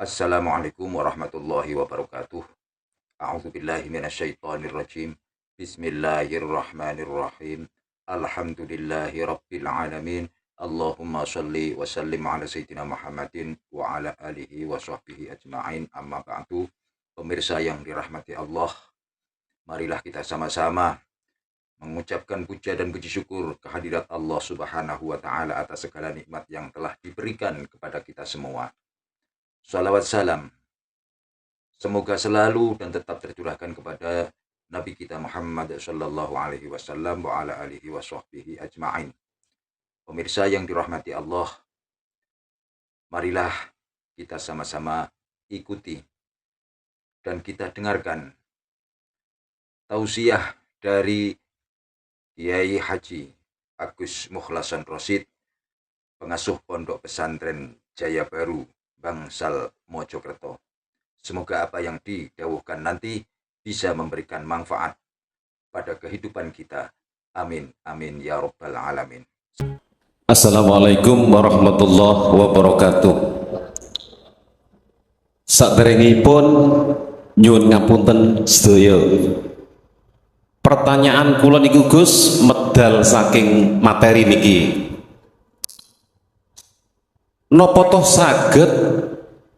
Assalamualaikum warahmatullahi wabarakatuh. A'udzu billahi minasyaitonir rajim. Bismillahirrahmanirrahim. Alhamdulillahi rabbil alamin. Allahumma shalli wa sallim ala sayyidina Muhammadin wa ala alihi wa sahbihi ajma'in. Amma ba'du. Pemirsa yang dirahmati Allah, marilah kita sama-sama mengucapkan puja dan puji syukur kehadirat Allah Subhanahu wa taala atas segala nikmat yang telah diberikan kepada kita semua. Salawat salam semoga selalu dan tetap tercurahkan kepada Nabi kita Muhammad sallallahu alaihi wasallam wa ala alihi wa sahbihi ajma'in. Pemirsa yang dirahmati Allah, marilah kita sama-sama ikuti dan kita dengarkan tausiah dari Kiai Haji Agus Mukhlasan Rosid, pengasuh Pondok Pesantren Jaya Baru, Bangsal Mojokerto. Semoga apa yang didawuhkan nanti bisa memberikan manfaat pada kehidupan kita. Amin, amin ya rabbal alamin. Assalamualaikum warahmatullahi wabarakatuh. Saderengipun nyuwun ngapunten sedaya. Pertanyaan kula niku Gus medal saking materi niki. Napa toh saged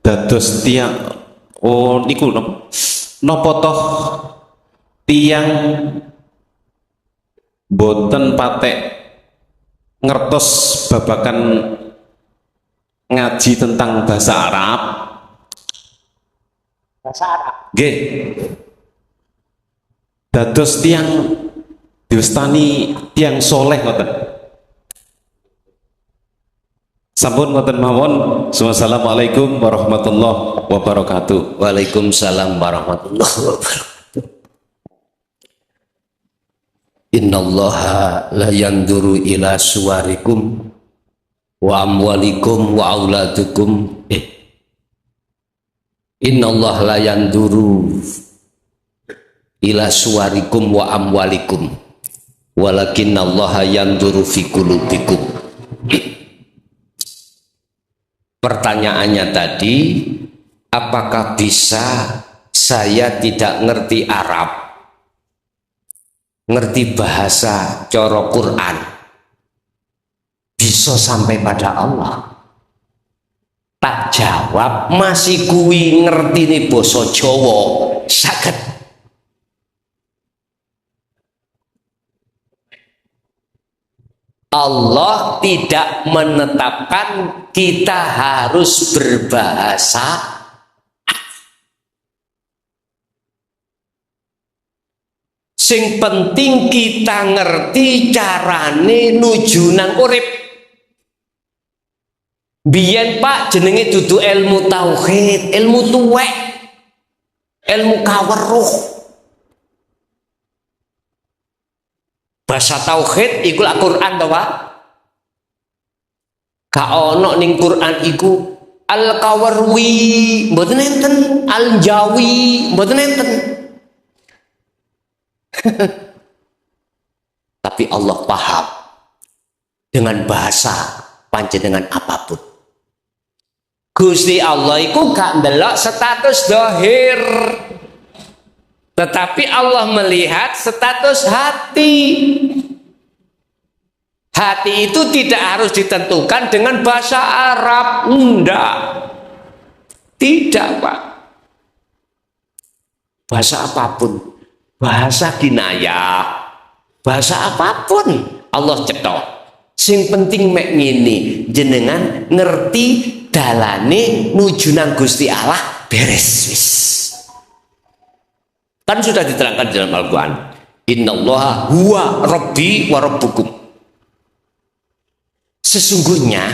dados tiyang niku napa toh tiyang boten patek ngertos babakan ngaji tentang bahasa Arab. Bahasa Arab. Nggih. Dados tiyang diwastani tiyang soleh ngoten. Sampun ngoten mawon. Wassalamualaikum warahmatullahi wabarakatuh. Waalaikumsalam warahmatullahi wabarakatuh. Innallaha la yanduru ila suwarikum wa amwalikum wa auladukum. Innallaha la yanduru ila suwarikum wa amwalikum walakinnallaha yanduru fi qulubikum. Pertanyaannya tadi, apakah bisa saya tidak ngerti Arab, ngerti bahasa coro Quran, bisa sampai pada Allah? Tak jawab, masih kuwi ngerti nih basa Jawa saged. Allah tidak menetapkan kita harus berbahasa. Sing penting kita ngerti carane nuju nang urip. Biyen Pak jenenge dudu ilmu tauhid, ilmu tuwek, ilmu kaweruh. Bahasa tauhid iku Al-Qur'an to, Pak. Ka ono ning Qur'an iku Al-Kawarwi, mboten enten, Al-Jawi, mboten enten. Tapi Allah paham dengan bahasa panjenengan apapun. Gusti Allah iku gak ndelok status dohir, tetapi Allah melihat status hati. Hati itu tidak harus ditentukan dengan bahasa Arab. Enggak. Tidak, Pak. Bahasa apapun. Bahasa kinayah. Bahasa apapun. Allah cetok. Sing penting mek ngene, jenengan ngerti dalane nuju nang Gusti Allah beres wis. Kan sudah diterangkan di dalam Al-Quran. Innallaha huwa rabbi wa rabbukum. Sesungguhnya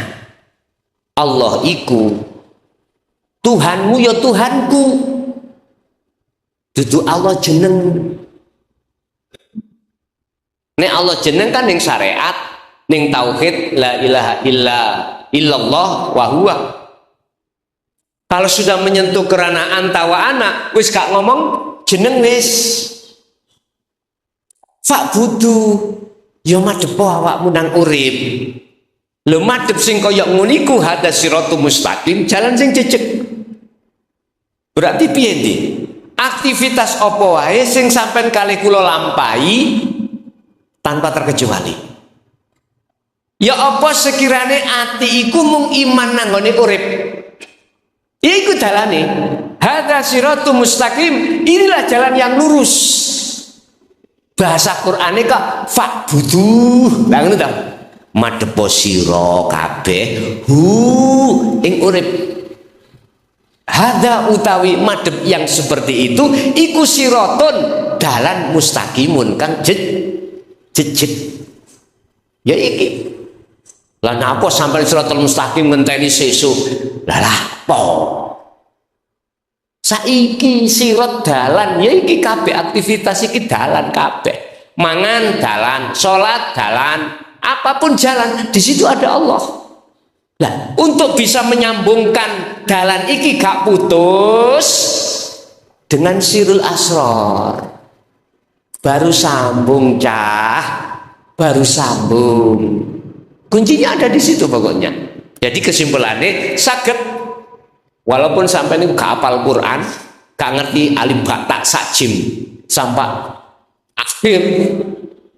Allah iku Tuhanmu ya Tuhanku. Dudu Allah jeneng. Nek Allah jeneng kan ning syariat, ning tauhid la ilaha illallah wa huwa. Kalau sudah menyentuh keranaan tawa anak, wis gak ngomong jeneng wis. Fak budu ya madhepo awakmu nang urip. Lho madhep sing kaya ngono iku hadas siratal mustaqim, jalan sing jejeg. Berarti piye ndi? Aktivitas apa wae sing sampean kalih kula lampahi tanpa terkecuali. Ya apa sekirane ati iku mung iman nanggone urip. Ya iku dalane. Hadza siratul mustaqim, inilah jalan yang lurus. Bahasa Qur'ane kok fa'budu. Lah ngono ta. Madhepo sira kabeh ing urip. Hadza utawi madhep yang seperti itu iku siraton dalan mustaqimun kang jejet. Ya iki. Lah napa sampai siratal mustaqim ngenteni sesuk? Lah apa? Saiki sirat dalan, ya iki kabeh aktivitas iki dalan kabeh. Mangan dalan, salat dalan, apapun jalan, di situ ada Allah. Lah, untuk bisa menyambungkan dalan iki gak putus dengan sirul asrar. Baru sambung cah, baru sambung. Kuncinya ada di situ pokoknya. Jadi kesimpulannya saged walaupun sampai ini gak hafal Quran, gak ngerti alif ba ta sajim sampai akhir,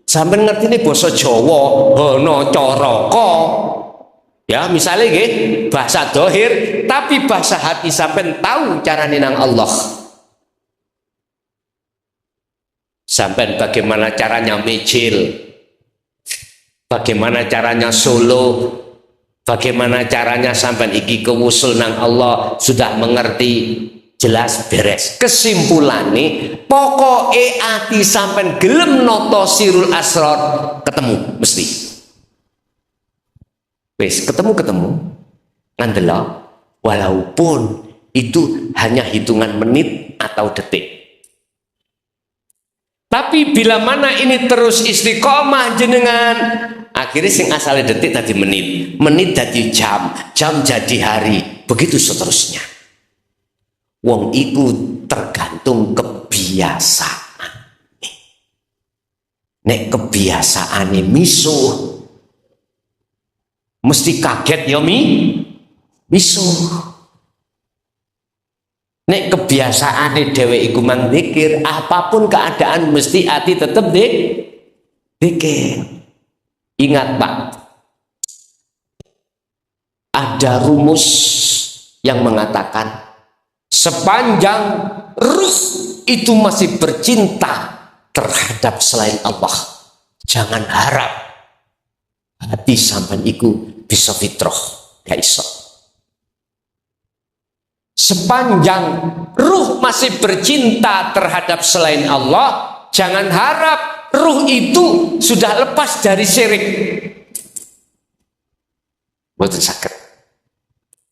sampai ngerti ini basa Jawa, hono coroko. Ya misalnya nggih bahasa dohir, tapi bahasa hati sampai tahu cara ninang Allah. Sampai bagaimana caranya mejil, bagaimana caranya solo, bagaimana caranya sampai iki kewusul nang Allah, sudah mengerti, jelas beres. Kesimpulannya pokoknya ati sampai gelem noto sirul asrar ketemu mesti. Wes ketemu ngandela, walaupun itu hanya hitungan menit atau detik. Tapi bila mana ini terus istiqomah jenengan, akhirnya sing asalnya detik tadi menit, menit jadi jam, jam jadi hari, begitu seterusnya. Wong iku tergantung kebiasaan. Nek kebiasaane misuh, mesti kaget ya misuh. Nek kebiasaane dhewe iku mang zikir, apapun keadaan mesti hati tetep zikir. Ingat Pak, ada rumus yang mengatakan sepanjang ruh itu masih bercinta terhadap selain Allah, jangan harap hati sampean iku bisa fitrah, gak iso. Sepanjang ruh masih bercinta terhadap selain Allah, jangan harap ruh itu sudah lepas dari syirik. Boten saged.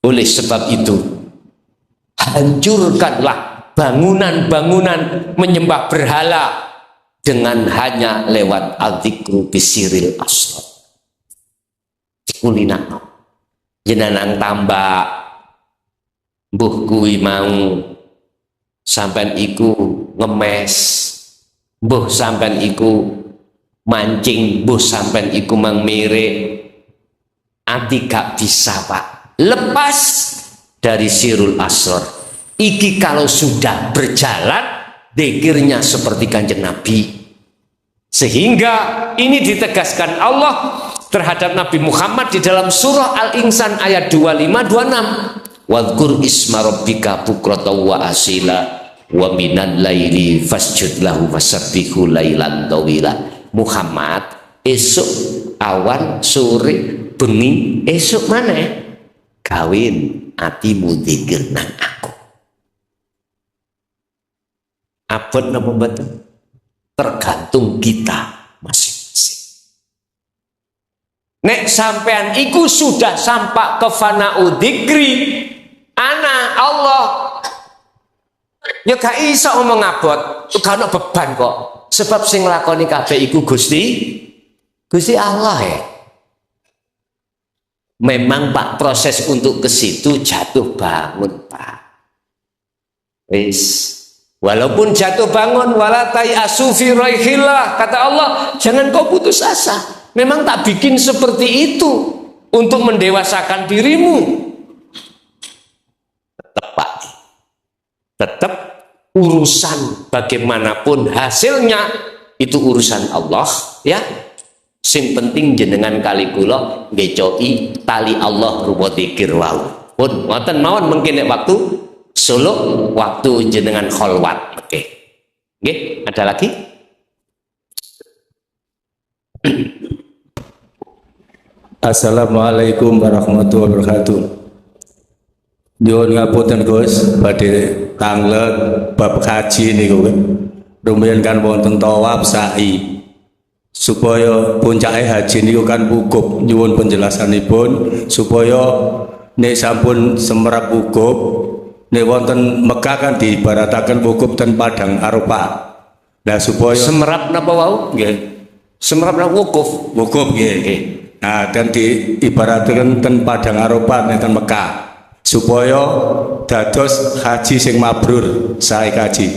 Oleh sebab itu, hancurkanlah bangunan-bangunan menyembah berhala dengan hanya lewat al-dzikru bisiril asrar. Kulina jenengan tambah mbuh kuwi mau sampean iku ngemes, mbuh sampean iku mancing, mbuh sampean iku mang mirip, ati gak bisa Pak lepas dari sirul asrar. Iki kalau sudah berjalan dzikirnya seperti Kanjeng Nabi, sehingga ini ditegaskan Allah terhadap Nabi Muhammad di dalam surah Al-Insan ayat 25-26. Wadhkur isma rabbika bukratan wa asila wa minal laili fasjud lahu wasabbihu lailan tawila. Muhammad, esok awan sore bengi esok mana kawin atimu dzikir nang aku. Abot napa mboten? Tergantung kita masing-masing. Nek sampean iku sudah sampai ke fana'u dzikri, ana Allah ya gak iso ngomong abot, gak ono beban kok. Sebab sing nglakoni kabeh iku Gusti Allah ya. Memang Pak proses untuk ke situ jatuh bangun Pak. Wis, walaupun jatuh bangun wala tayasu fi raihillah, kata Allah, jangan kau putus asa. Memang tak bikin seperti itu untuk mendewasakan dirimu. Tetap Pak, Tetap urusan bagaimanapun hasilnya itu urusan Allah ya. Sing penting jenengan kali kula ngecoi tali Allah rupa dzikir wau. Pun wonten mawon mungkin nek waktu suluk waktu jenengan kholwat. Oke. Nggih, ada lagi? Assalamualaikum warahmatullahi wabarakatuh. Nyuwun ngapunten Gus, badhe tanglet bab haji niku. Rumiyin kan wonten tawaf sa'i. Supaya puncake haji niku kan wukuf. Nyuwun penjelasanipun supaya nek sampun semerap wukuf, nek wonten Mekah kan diibarataken wukuf ten Padang Arafah. Nah supaya Semerap napa wau? Nggih. Semerap napa wukuf? wukuf nggih. Nggih. Nah, dan diibaratkan ten Padang Arafah ten Mekah supaya dados haji sing mabrur sae kaji.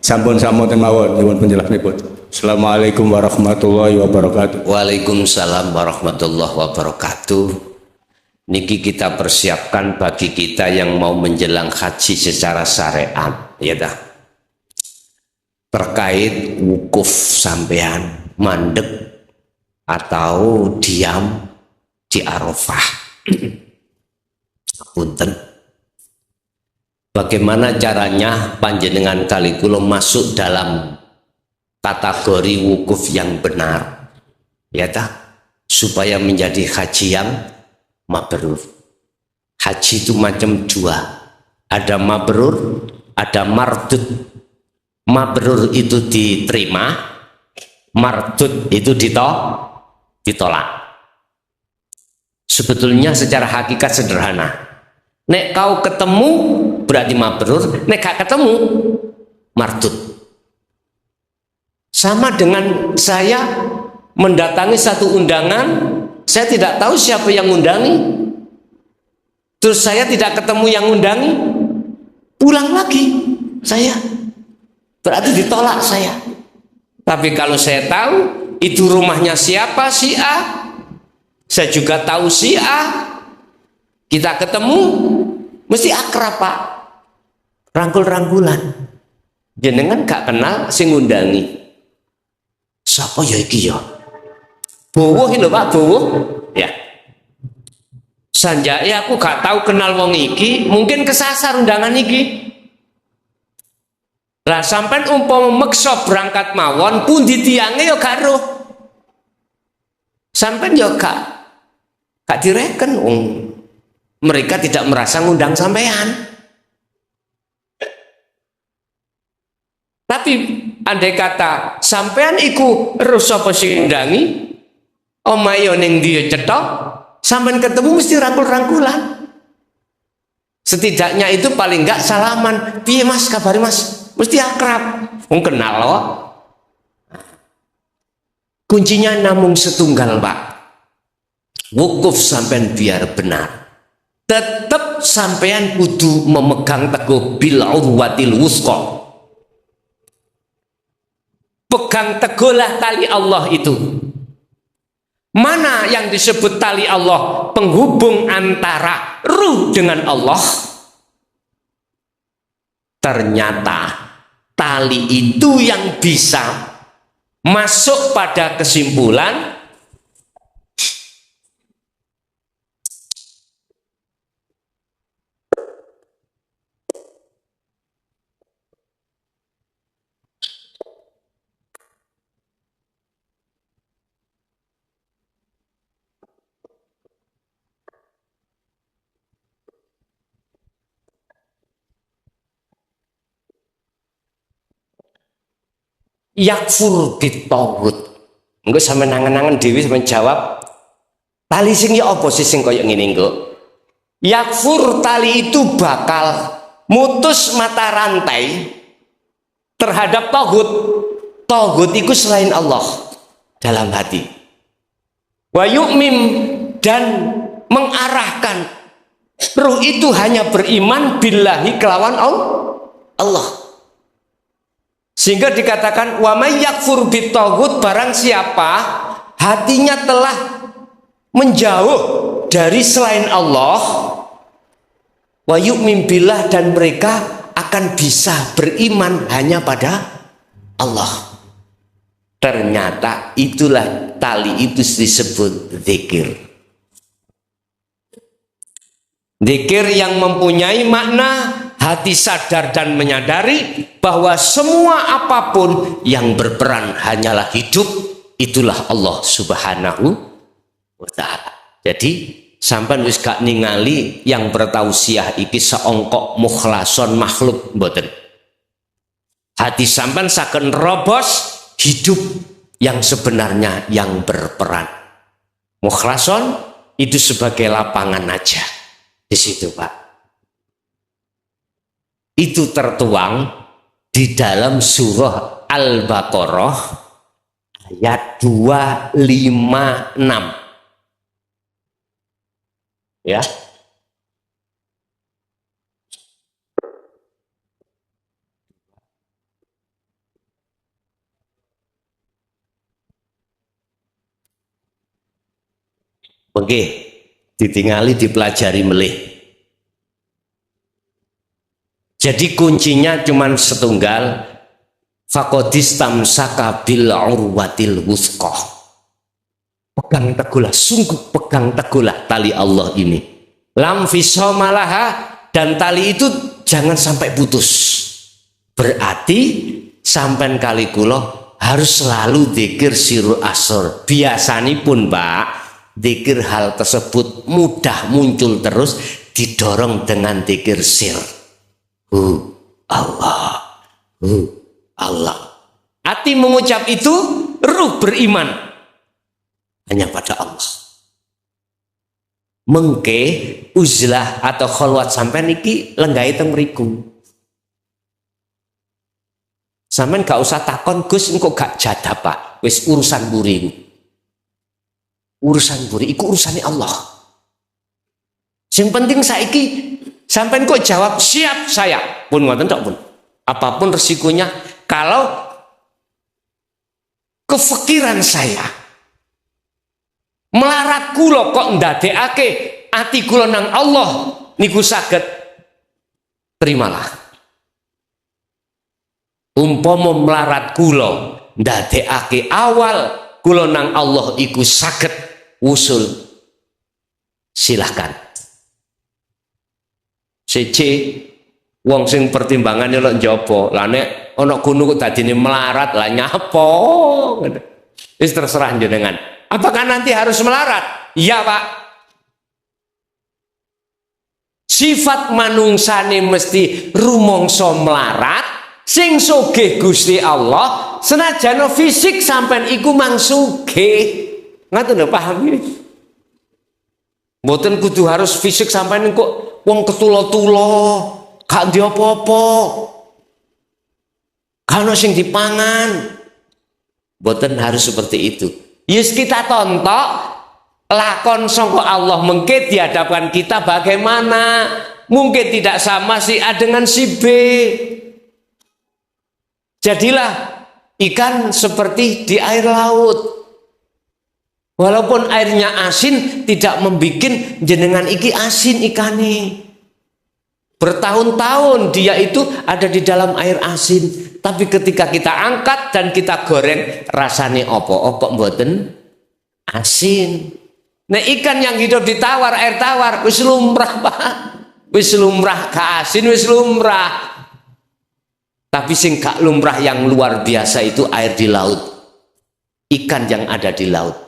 Sampun-sampun mawon nyuwun penjelasanipun. Assalamualaikum warahmatullahi wabarakatuh. Waalaikumsalam warahmatullahi wabarakatuh. Niki kita persiapkan bagi kita yang mau menjelang haji secara syariat, ya dah. Terkait wukuf sampean mandek atau diam di Arafah. Punten. Bagaimana caranya panjenengan kali kula masuk dalam kategori wukuf yang benar? Ya tak? Supaya menjadi haji yang mabrur. Haji itu macam dua. Ada mabrur, ada mardud. Mabrur itu diterima, mardud itu ditolak. Sebetulnya secara hakikat sederhana. Nek kau ketemu berarti mabrur, nek gak ketemu mardud. Sama dengan saya mendatangi satu undangan, saya tidak tahu siapa yang undangi. Terus saya tidak ketemu yang undangi, pulang lagi saya. Berarti ditolak saya. Tapi kalau saya tahu itu rumahnya siapa, si A, saya juga tahu si A, kita ketemu mesti akrab Pak, rangkul-rangkulan. Jenengan gak kenal sing ngundangi. Siapa ya iki ya? Bowo lho Pak, bowo. Ya. Sanjake aku gak tahu kenal wong iki, mungkin kesasar undangan iki. Lah sampean umpama meksa berangkat mawon pun ditiange ya gak roh. Sampean ya gak direken mereka tidak merasa ngundang sampean. Tapi andai kata sampean iku ero sapa sing ngundangi, omahe ning ndi cetok, sampean ketemu mesti rangkul-rangkulan. Setidaknya itu paling enggak salaman. Piye Mas, kabare Mas? Mesti akrab. Wong kenal loh. Kuncinya namung setunggal, Pak. Wukuf sampean biar benar. Tetap sampean kudu memegang teguh bil urwatil wusqa. Pegang teguhlah tali Allah itu. Mana yang disebut tali Allah? Penghubung antara ruh dengan Allah. Ternyata tali itu yang bisa masuk pada kesimpulan yakfur bitawud. Engko sampe nangan-nangan dhewe sampe jawab tali sing ya apa sih sing kaya ngene engko? Yakfur tali itu bakal mutus mata rantai terhadap tauhid. Tauhid itu selain Allah dalam hati. Wa yu'mim dan mengarahkan ruh itu hanya beriman billahi kelawan Allah. Sehingga dikatakan wa may yakfur bitaghut, barang siapa hatinya telah menjauh dari selain Allah, wa yu'min billah dan mereka akan akan bisa beriman hanya pada Allah. Ternyata itulah tali itu disebut zikir. Zikir yang mempunyai makna hati sadar dan menyadari bahwa semua apapun yang berperan hanyalah hidup, itulah Allah Subhanahu wa ta'ala. Jadi sampean wis gak ningali yang bertausiah iki seongkok mukhlason makhluk mboten. Hati sampean saken robos hidup yang sebenarnya yang berperan. Mukhlason itu sebagai lapangan aja di situ, Pak. Itu tertuang di dalam surah Al-Baqarah ayat 256. Ya. Oke, ditingali dipelajari melih. Jadi kuncinya cuma setunggal, faqadistamsaka bil urwatil wuthqa. Pegang teguhlah, sungguh pegang teguhlah tali Allah ini. Lam fisomalaha, dan tali itu jangan sampai putus. Berarti sampai kali kula harus selalu dzikir sirul asr. Biasanipun, Pak, dzikir hal tersebut mudah muncul terus didorong dengan dzikir sir. Allah, Allah. Hati mengucap itu, ruh beriman hanya pada Allah. Mengke uzlah atau kholwat sampai niki lenggai teng mriku. Sampean gak usah takon, Gus engko gak jadah, Pak. Wis urusan buri. Urusan buri iku urusane Allah. Yang penting saiki sampean kok jawab siap saya. Pun ngoten tok pun. Apapun resikonya, kalau kefikiran saya melarat kula kok ndadekake ati kula nang Allah niku saged, terimalah. Umpama melarat kula ndadekake awal kula nang Allah iku saged wusul, silahkan. Siji wong sing pertimbangannya lho njaba, lah nek ana gunung kok dadine melarat lah nyapa. Wis terserah jenengan. Apakah nanti harus melarat? Iya, Pak. Sifat manungsane mesti rumangsa melarat, sing sugih Gusti Allah, senajan fisik sampean iku mang sugih. Ngoten lho, paham iki? Mboten kudu harus fisik sampean kok wong ketulo-tulo, gak ndek apa-apa. Kan sing dipangan. Mboten harus seperti itu. Yes, kita tontok lakon sangka Allah mungkin dihadapkan kita bagaimana, mungkin tidak sama si A dengan si B. Jadilah ikan seperti di air laut, walaupun airnya asin tidak membuat jenengan iki asin ikane. Bertahun-tahun dia itu ada di dalam air asin, tapi ketika kita angkat dan kita goreng, rasanya opo-opo mboten asin. Nah, ikan yang hidup di tawar, air tawar, wis lumrah, Pak. Wis lumrah ka asin, wis lumrah. Tapi sing gak lumrah yang luar biasa itu air di laut. Ikan yang ada di laut.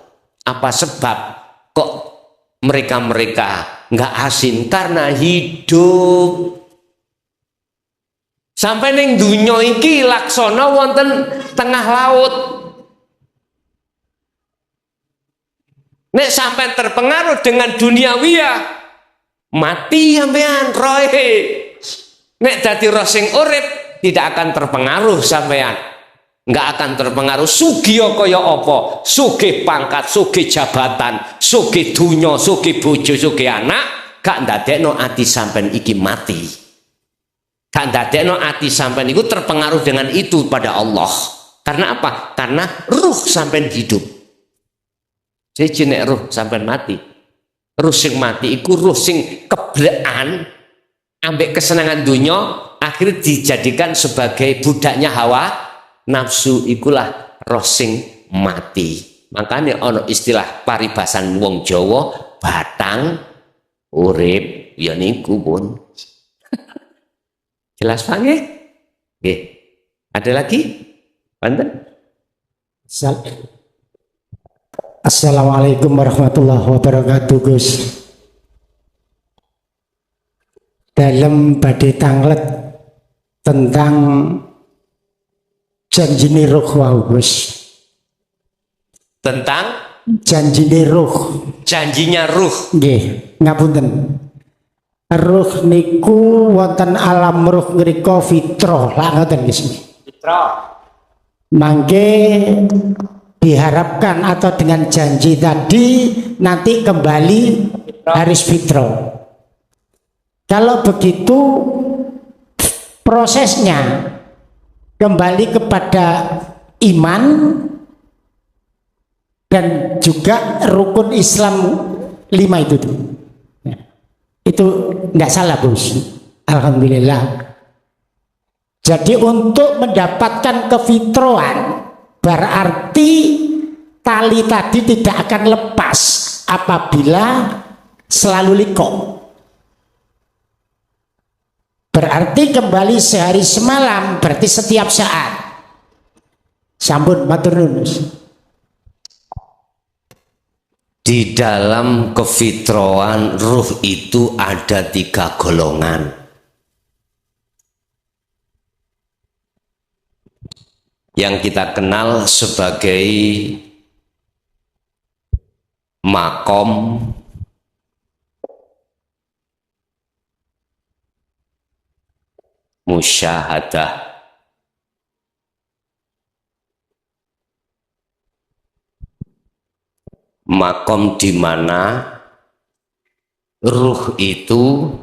Apa sebab kok mereka nggak asin? Karena hidup. Sampai neng dunya iki laksana wonten tengah laut. Nek sampai terpengaruh dengan duniawiyah, mati sampean roe. Nek dadi roh sing urip tidak akan terpengaruh sampean. Nggak akan terpengaruh sugih kaya apa, sugih pangkat, sugih jabatan, sugih dunya, sugih bojo, sugih anak, gak ndadekno ati sampean iki mati. Gak ndadekno ati sampean iku terpengaruh dengan itu pada Allah. Karena apa? Karena ruh sampean hidup. Jadi nek ruh sampean mati, ruh sing mati iku ruh sing keblekan ambek kesenangan dunya, akhirnya dijadikan sebagai budaknya hawa nafsu, ikulah roh sing mati. Makanya ono istilah paribasan wong Jawa, batang urip ya niku pun. Jelas Pak nggih? Nggih. Ada lagi? Panten? Assalamualaikum warahmatullahi wabarakatuh, Gus. Dalam badhe tanglet tentang janjine ruh wau, Gus. Tentang Janjine ruh. janjinya ruh. Nggih, ngapunten. Ruh niku wonten alam ruh ngrika fitrah, lah ngoten Gus. Fitrah. Mangke diharapkan atau dengan janji tadi nanti kembali harus fitrah. Kalau begitu prosesnya kembali kepada iman dan juga rukun Islam 5 itu tuh. Itu nggak salah Bos. Alhamdulillah. Jadi untuk mendapatkan kefitroan berarti tali tadi tidak akan lepas apabila selalu liko. Berarti kembali sehari semalam, berarti setiap saat. Sampun matur nuwun. Di dalam kefitroan ruh itu ada 3 golongan. Yang kita kenal sebagai makom, musyahadah, makom di mana ruh itu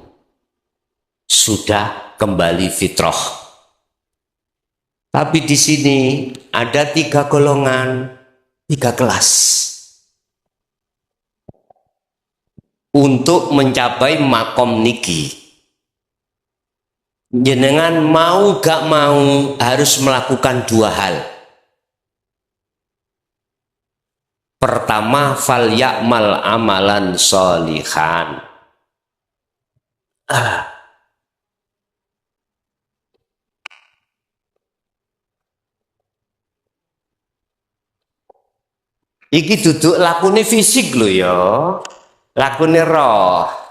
sudah kembali fitrah. Tapi di sini ada 3 golongan, 3 kelas. Untuk mencapai makom niki, jenengan mau gak mau harus melakukan 2 hal. Pertama, fal ya'mal amalan sholihan. Iki duduk lakune fisik lho ya. Lakune roh.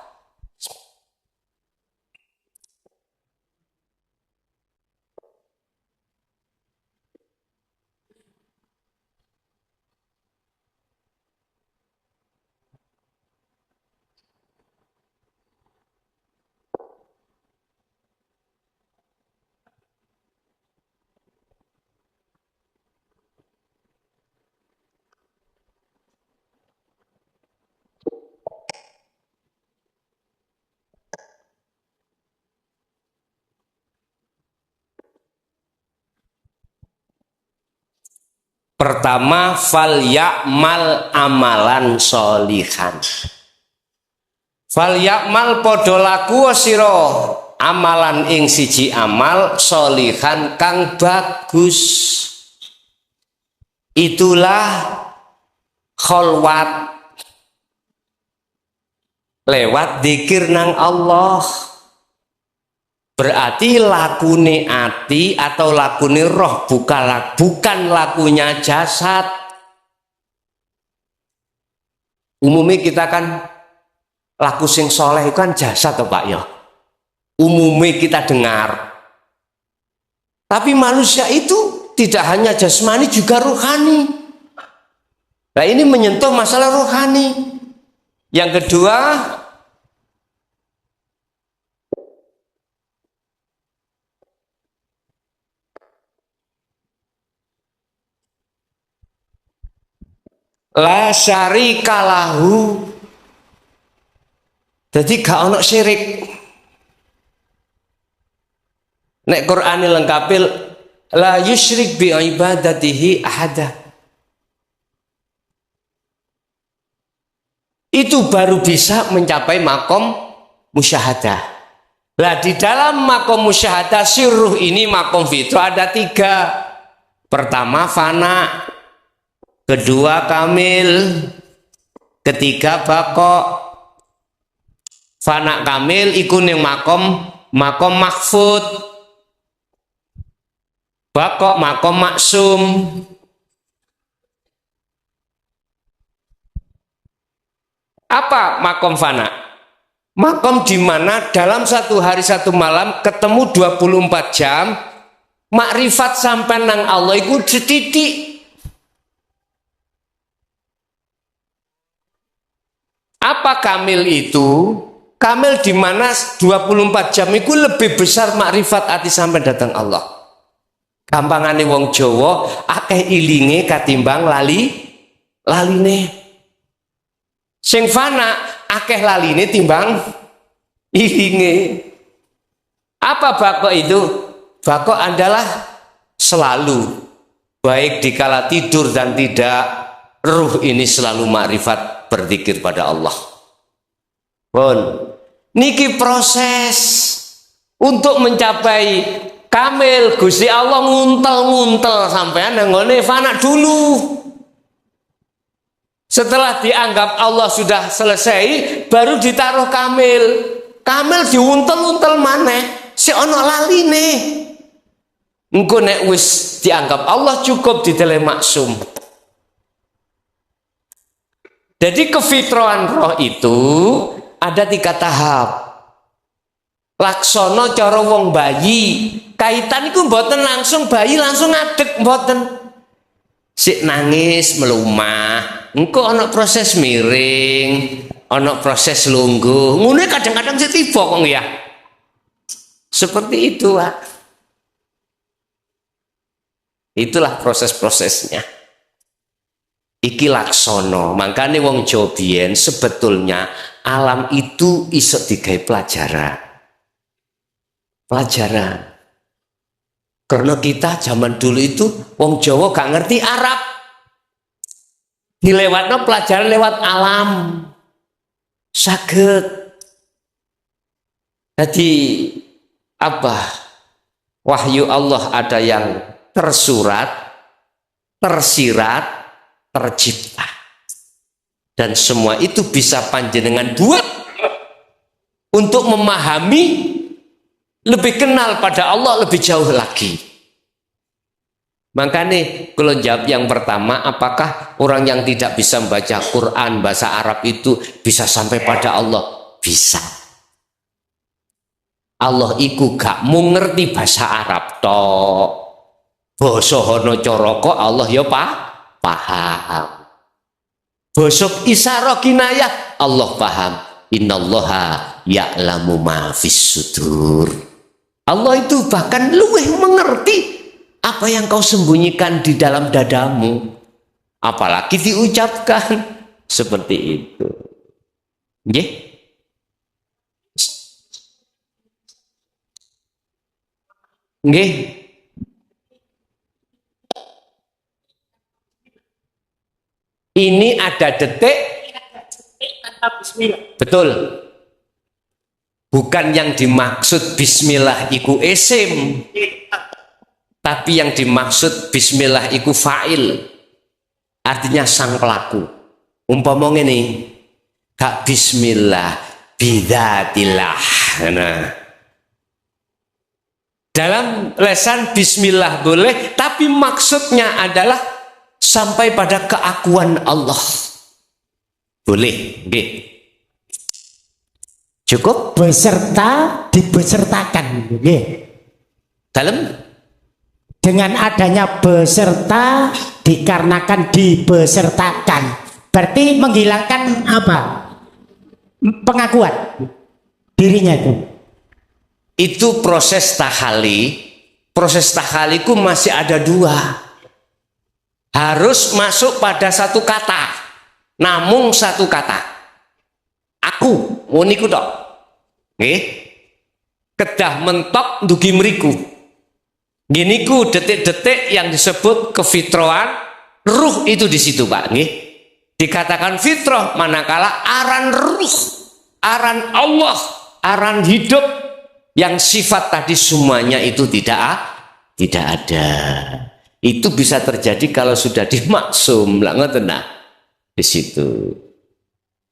Pertama, fal ya'mal amalan sholihan. Fal ya'mal padha laku sira amalan ing siji amal sholihan kang bagus. Itulah kholwat lewat zikir nang Allah. Berarti lakune ati atau lakune roh, bukan lakunya jasad. Umumnya kita kan laku sing soleh itu kan jasad toh Pak ya. Umumnya kita dengar. Tapi manusia itu tidak hanya jasmani juga rohani. Nah ini menyentuh masalah rohani. Yang kedua, la syarika lahu. Jadi gak ono syirik. Nek Qur'ane lengkapil la yusyrik bi ibadatihi ahada. Itu baru bisa mencapai makom musyahadah. Lah di dalam makom musyahadah sirruh ini makom fitrah ada 3. Pertama fana, kedua kamil, ketiga bako. Fana kamil iku ning makom mahfud, bako makom maksum. Apa makom fana? Makom di mana dalam satu hari satu malam ketemu 24 jam, makrifat sampai nang Allah itu setitik. Apa kamil itu? Kamil di mana 24 jam itu lebih besar makrifat hati sampai datang Allah. Gampangane wong Jawa akeh ilinge katimbang laline. Sing fana akeh laline timbang ilinge. Apa bako itu? Bako adalah selalu, baik dikala tidur dan tidak, ruh ini selalu makrifat berzikir pada Allah. Pun niki proses untuk mencapai kamil. Gusti Allah nguntel sampean nggone fana dulu. Setelah dianggap Allah sudah selesai, baru ditaruh kamil. Kamil diuntel-untel maneh, si ono laline. Engko nek wis dianggap Allah cukup didele maksum. Jadi kefitrahan roh itu ada 3 tahap. Laksono cara wong bayi, kaitan iku mboten langsung bayi langsung ngadeg mboten. Sik nangis melumah, engko ana proses miring, ana proses lungguh. Ngene kadang-kadang sik tiba kok ya. Seperti itu, Pak. Itulah proses-prosesnya. Iki laksono. Makanya wong Jawa biyen sebetulnya alam itu iso digawe pelajaran. Karena kita zaman dulu itu wong Jawa gak ngerti Arab. Dilewatno pelajaran lewat alam. Saged. Jadi apa? Wahyu Allah ada yang tersurat, tersirat, tercipta. Dan semua itu bisa panjenengan buat untuk memahami, lebih kenal pada Allah lebih jauh lagi. Makanya kalau jawab yang pertama, apakah orang yang tidak bisa membaca Quran bahasa Arab itu bisa sampai pada Allah? Bisa. Allah iku gak mau ngerti bahasa Arab tok. Basa hono coroko Allah ya paham. Basa isyarah kinayah Allah paham. Innallaha ya'lamu ma fis sudur. Allah itu bahkan luwih mengerti apa yang kau sembunyikan di dalam dadamu, apalagi diucapkan seperti itu. Nggih? Nggih. Ini ada detik. Betul. Bukan yang dimaksud bismillah iku isim, tapi yang dimaksud bismillah iku fa'il, artinya sang pelaku. Umpama ngene, gak bismillah bidzatillah. Nah, dalam lesan bismillah boleh, tapi maksudnya adalah sampai pada keakuan Allah. Boleh, nggih. Cukup Beserta dibesertakan, nggih. dalam Dengan adanya beserta dikarenakan dibesertakan, berarti menghilangkan apa? Pengakuan dirinya itu. proses tahali. Proses tahaliku masih ada 2. Harus masuk pada satu kata, namung satu kata. Aku, uniku tok. Nggih. Kedah mentok ndugi mriku. Giniku detik-detik yang disebut kefitroan ruh itu di situ, Pak. Nggih. Dikatakan fitrah manakala aran ruh, aran Allah, aran hidup Yang sifat tadi semuanya itu tidak ada. Itu bisa terjadi kalau sudah dimaksum, lah ngoten nah. Di situ.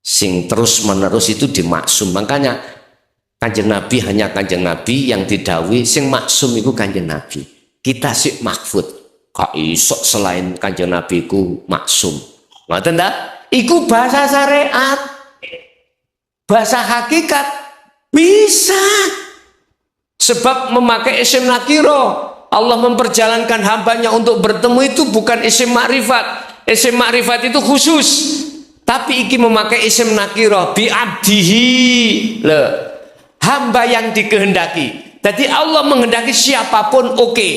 Sing terus menerus itu dimaksum. Makanya Kanjeng Nabi hanya Kanjeng Nabi yang didhawuhi sing maksum iku Kanjeng Nabi. Kita sik mahfud. Kok iso selain Kanjeng Nabi iku maksum. Ngoten ta? Iku bahasa syariat. Bahasa hakikat bisa. Sebab memakai isim nakiro. Allah memperjalankan hambanya untuk bertemu itu bukan isim makrifat. Isim makrifat itu khusus. Tapi iki memakai isim nakiro bi abdihi. Loh, hamba yang dikehendaki. Jadi Allah menghendaki siapapun oke.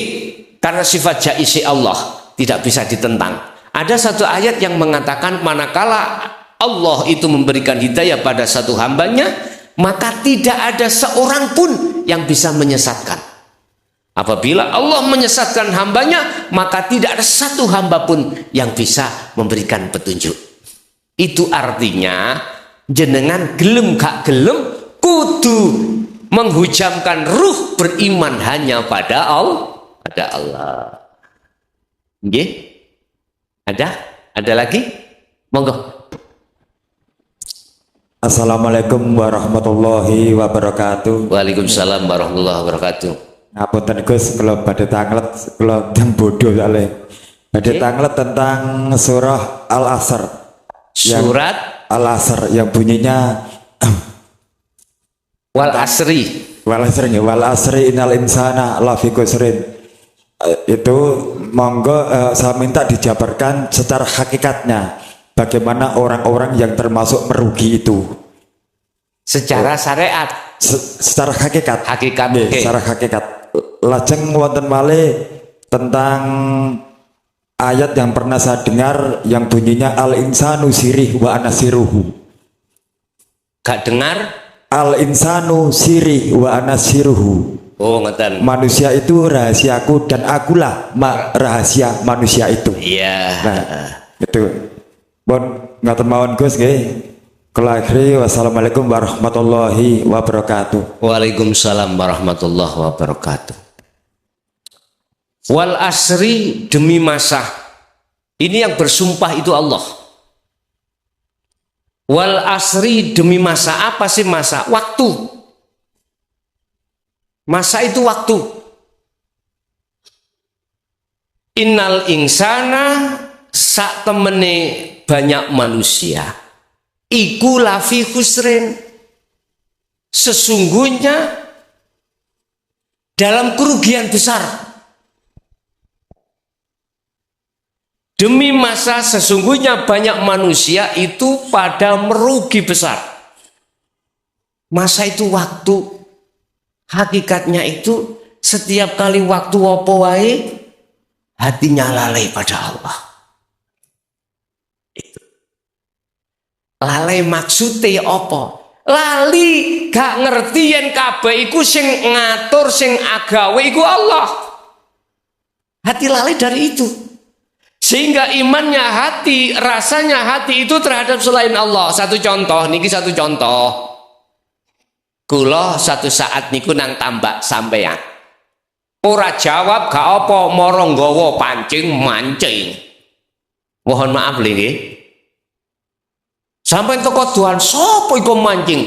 Karena sifat jaisi Allah tidak bisa ditentang. Ada satu ayat yang mengatakan manakala Allah itu memberikan hidayah pada satu hambanya, maka tidak ada seorang pun yang bisa menyesatkan. Apabila Allah menyesatkan hambanya, maka tidak ada satu hamba pun yang bisa memberikan petunjuk. Itu artinya jenengan gelem gak gelem kudu menghujamkan ruh beriman hanya pada Allah. Nggih? Ada lagi? Monggo. Assalamualaikum warahmatullahi wabarakatuh. Waalaikumsalam warahmatullahi wabarakatuh. Ngapunten Gus, kalau badhe tanglet kalau dem bodoh soalnya. Badhe tanglet tentang surah Al-Asr. Surat Al-Asr yang bunyinya wal asri. Wal asri innal insana lafi khusrin. Itu monggo saya minta dijabarkan secara hakikatnya bagaimana orang-orang yang termasuk merugi itu Secara syariat. secara hakikat. Okay. Secara hakikat. Lajeng wonten malih tentang ayat yang pernah saya dengar yang bunyinya al insanu sirih wa anasiruhu. Gak dengar? Al insanu sirih wa anasiruhu. Oh ngeten. Manusia itu rahasiaku dan akulah rahasia manusia itu. Iya. Nah, itu. Bon ngatur mawon Gus nggih. Kula akhiri wassalamualaikum warahmatullahi wabarakatuh. Waalaikumsalam warahmatullahi wabarakatuh. Wal asri demi masa. Ini yang bersumpah itu Allah. Wal asri demi masa. Apa sih masa? Waktu. Masa itu waktu. Innal insana sak temene banyak manusia. Iku lafi khusrin. Sesungguhnya dalam kerugian besar. Demi masa sesungguhnya banyak manusia itu pada merugi besar. Masa itu waktu. Hakikatnya itu setiap kali waktu apa wae hatinya lalai pada Allah. Itu. Lalai maksudnya apa? Lali gak ngerti yen kabeh iku sing ngatur sing agawe iku Allah. Hati lalai dari itu. Sehingga imannya hati, rasanya hati itu terhadap selain Allah. Satu contoh, niki satu contoh. Kula satu saat niku nang tambak sampeyan. Ora jawab gak apa, moro nggawa pancing mancing. Mohon maaf nggih. Sampai teko doan sapa iku mancing?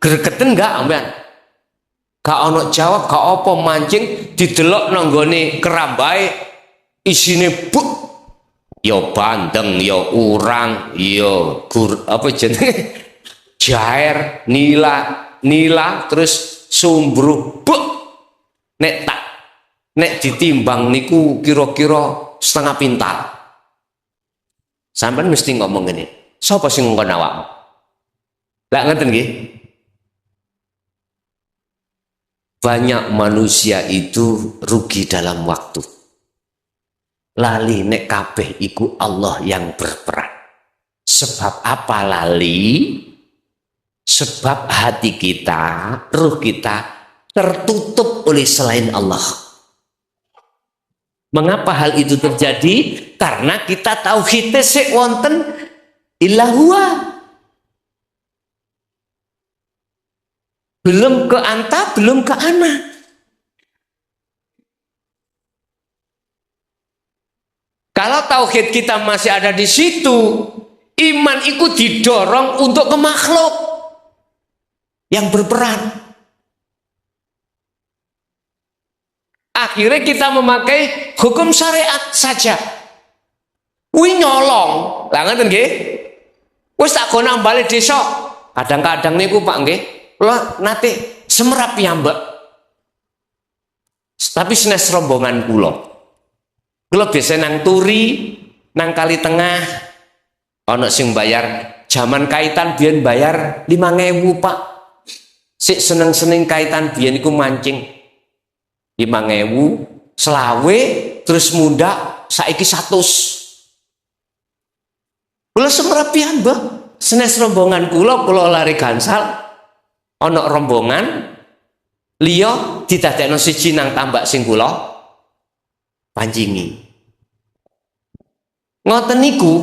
Gregeten gak sampean? Gak ono jawab, gak apa mancing didelok nang nggone kerambahe isine buk. Yo bandeng, yo urang, yo apa jenenge jair, nila, terus sumbru, buk. Nek ditimbang niku kira-kira setengah pintal. Sampeyan mesti ngomong ngene. Sapa sing ngongkon awakmu? Lah ngeten nggih. Banyak manusia itu rugi dalam waktu. Lali nek kabeh iku Allah yang berperan. Sebab apa lali? Sebab hati kita, ruh kita tertutup oleh selain Allah. Mengapa hal itu terjadi? Karena kita tauhid sik wonten illah huwa. belum ke anta, belum ke ana. Kalau tauhid kita masih ada di situ, iman itu didorong untuk ke makhluk yang berperan. Akhirnya kita memakai hukum syariat saja. Wih nyolong, lah ngoten nggih. Wis tak gonang balik desa. Kadang-kadang niku Pak nggih, kula nate semerap piyambak. Tapi senes rombongan kula. Kula biasa nang Turi, nang Kali Tengah. Ana sing bayar jaman kaitan biyen bayar 5.000 Pak. Sik seneng-seneng kaitan biyen iku mancing. 5.000 selawe terus muda saiki 100. Kula semerap piyambak senes rombongan kula lari gansal ana rombongan liya didadekno siji nang tambak sing kula pancingi. Ngoten niku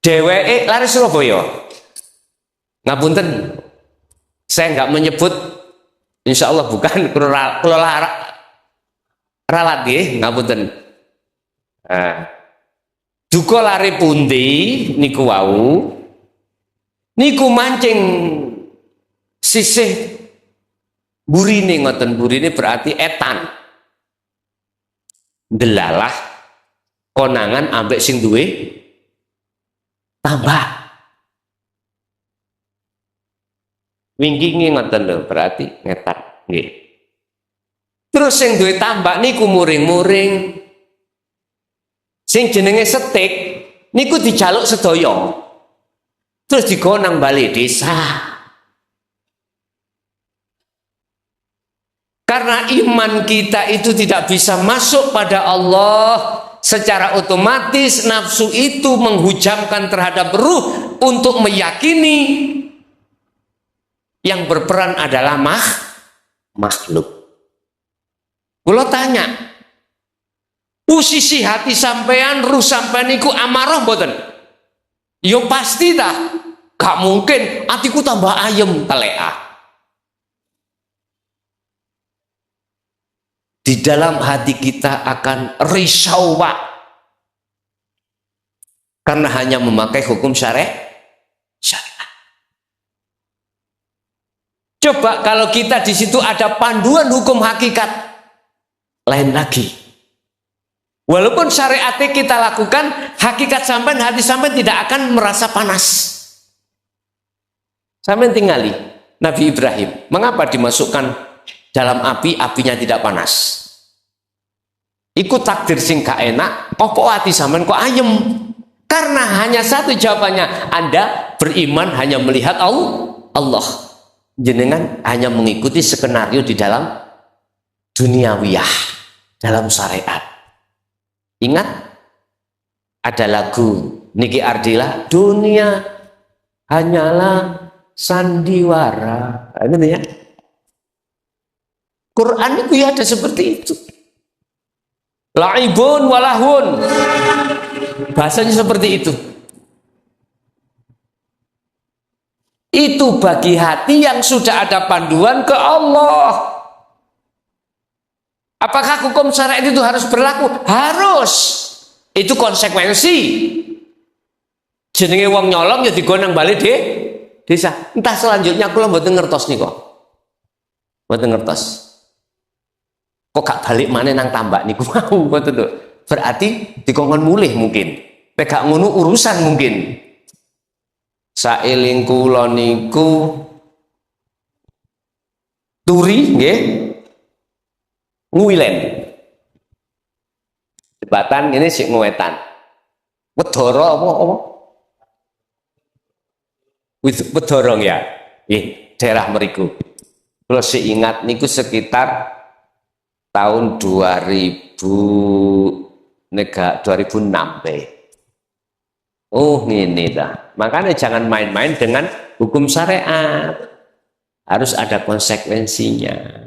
dheweke lari Surabaya. Ngapunten, saya nggak menyebut, insya Allah bukan kula ralat nggih, ngapunten. Duka lari pundi niku wau, niku mancing sisih burine, ngoten burine berarti etan. Delalah konangan ambek sing duwe tambah. Wingkingi ngoten lho, berarti ngetan nggih. Terus sing duwe tambak niku muring-muring. Sing jenenge setik niku dijaluk sedaya. Terus digonang balik desa. Karena iman kita itu tidak bisa masuk pada Allah, secara otomatis nafsu itu menghujamkan terhadap ruh untuk meyakini yang berperan adalah makhluk. Kula tanya, posisi hati sampean, ruh sampean iku amarah mboten? Yo pasti dah. Gak mungkin hatiku tambah ayem telea. Di dalam hati kita akan risau Pak. Karena hanya memakai hukum syariat. Coba kalau kita di situ ada panduan hukum hakikat, lain lagi. Walaupun syariatnya kita lakukan, hakikat sampean, hati sampean tidak akan merasa panas. Sampean tingali Nabi Ibrahim, mengapa dimasukkan dalam api, apinya tidak panas? Ikut takdir sing gak enak, opo hati sampean kok ayem? Karena hanya satu jawabannya, Anda beriman hanya melihat Allah. Jenengan hanya mengikuti skenario di dalam duniawiyah, dalam syariat. Ingat, ada lagu Niki Ardila, dunia hanyalah sandiwara. Ini ya. Quran itu ya ada seperti itu. La'ibun walahun. Bahasanya seperti itu. Itu bagi hati yang sudah ada panduan ke Allah. Apakah hukum syariat itu harus berlaku? Harus. Itu konsekuensi. Jenenge wong nyolong ya digonang balik di desa. Entah selanjutnya kula mboten ngertos nika. Mboten ngertos. Kok gak balik maneh nang tambak niku mau ngoten lho. Berarti dikongkon mulih mungkin. Pegak ngono urusan mungkin. Saeling kula niku Turi nggih. Nguilen. Jembatan ini sik ngewetan. Wedara apa? Wedara ya. Nggih, daerah mriku. Kula sik ingat niku sekitar tahun 2006 be. Oh ini dah. Makanya jangan main-main dengan hukum syariat. Harus ada konsekuensinya.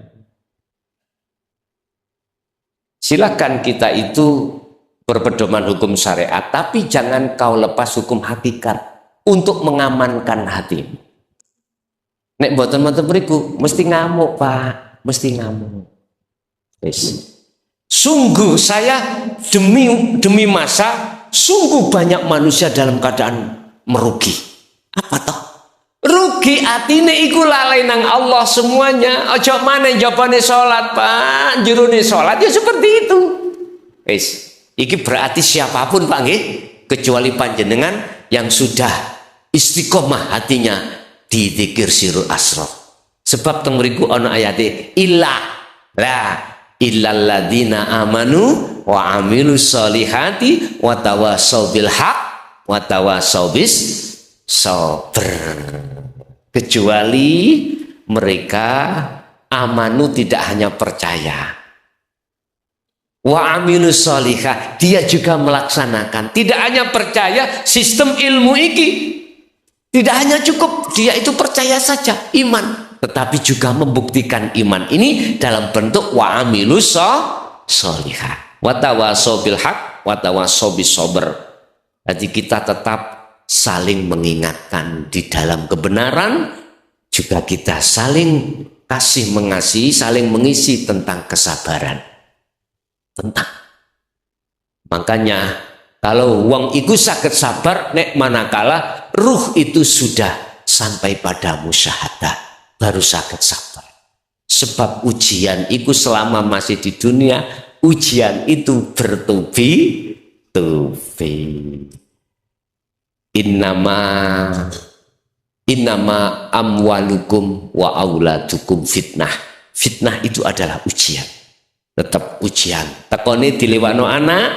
Silakan kita itu berpedoman hukum syariat, tapi jangan kau lepas hukum hakikat untuk mengamankan hati. Nek mboten mriku mesti ngamuk, Pak. Mesti ngamuk. Wis. Sungguh saya demi masa, sungguh banyak manusia dalam keadaan merugi. Apa toh? Rugi atine iku lalai nang Allah semuanya. Ojo maneh jabane salat, Pak. Jurune salat ya seperti itu. Wis. Iki berarti siapapun, Pak nggih, kecuali panjenengan yang sudah istiqomah hatinya di dzikir sirul asrar. Sebab teng mriku ana ayate illal ladzina amanu wa amilus solihati wa tawassaw bil haq wa tawassaw bis sabr. Kecuali mereka amanu, tidak hanya percaya, wa amilus solihah, dia juga melaksanakan. Tidak hanya percaya sistem ilmu iki, tidak hanya cukup dia itu percaya saja iman, tetapi juga membuktikan iman ini dalam bentuk wa amilus solihah wa tawassaw bil haq wa tawassaw bis sabr. Jadi kita tetap saling mengingatkan di dalam kebenaran, juga kita saling kasih mengasihi, saling mengisi tentang kesabaran. Tentang. Makanya kalau wong iku saged sabar nek manakala ruh itu sudah sampai pada musyahadah, baru saged sabar. Sebab ujian itu selama masih di dunia, ujian itu bertubi-tubi. Innama amwalukum wa auladukum fitnah. Fitnah itu adalah ujian. Tetap ujian. Tekoni dilewakno anak,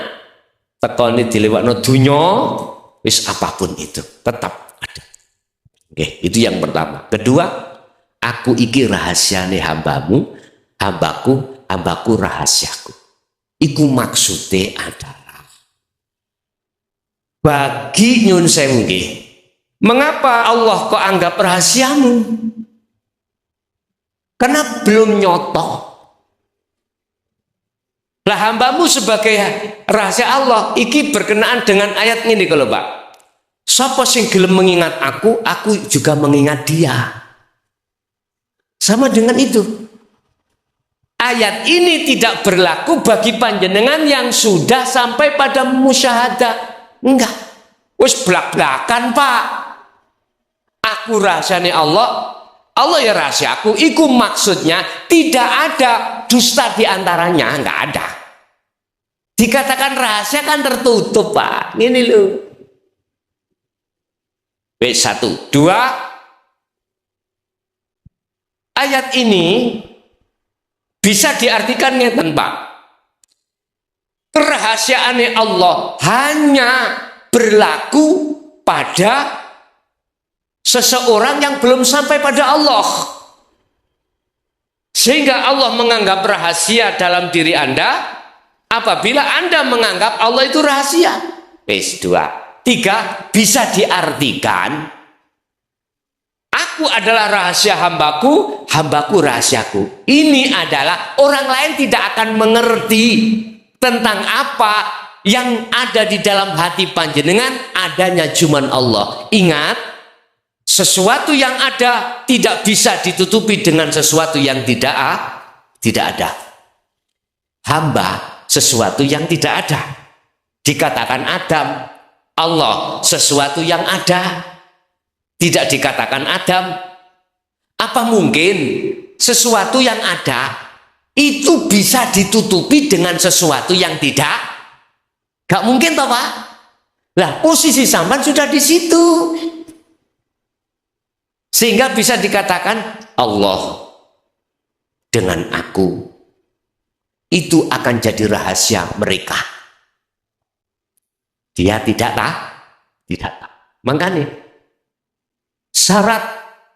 tekoni dilewakno dunya, wis apapun itu tetap ada. Oke, itu yang pertama. Kedua, aku iki rahasiane hambamu, hambaku rahasiaku. Iku maksudnya adalah bagi nyun sewu nggih, mengapa Allah kok anggap rahasiamu? Karena belum nyoto. Lah hambamu sebagai rahasia Allah iki berkenaan dengan ayat ini kalau Pak. Sapa sing gelem mengingat aku juga mengingat dia. Sama dengan itu. Ayat ini tidak berlaku bagi panjenengan yang sudah sampai pada musyahadah. Enggak. Wis blak-blakan, Pak. Aku rahasiane Allah, Allah ya rahasiaku. Iku maksudnya tidak ada dusta di antaranya, enggak ada. Dikatakan rahasia kan tertutup, Pak. Ini loh. B1, 2. Ayat ini bisa diartikan ngeten, Pak. Kerahasiaane Allah hanya berlaku pada seseorang yang belum sampai pada Allah. Sehingga Allah menganggap rahasia dalam diri Anda apabila Anda menganggap Allah itu rahasia. Wis 2. 3, bisa diartikan aku adalah rahasia hambaku, hambaku rahasiaku. Ini adalah orang lain tidak akan mengerti tentang apa yang ada di dalam hati panjenengan, adanya cuman Allah. Ingat, sesuatu yang ada tidak bisa ditutupi dengan sesuatu yang tidak ada. Hamba sesuatu yang tidak ada. Dikatakan Adam, Allah sesuatu yang ada. Tidak dikatakan Adam. Apa mungkin sesuatu yang ada itu bisa ditutupi dengan sesuatu yang tidak? Gak mungkin toh, Pak. Lah posisi sampean sudah di situ. Sehingga bisa dikatakan Allah dengan aku itu akan jadi rahasia mereka. Dia tidak tahu. Makanya syarat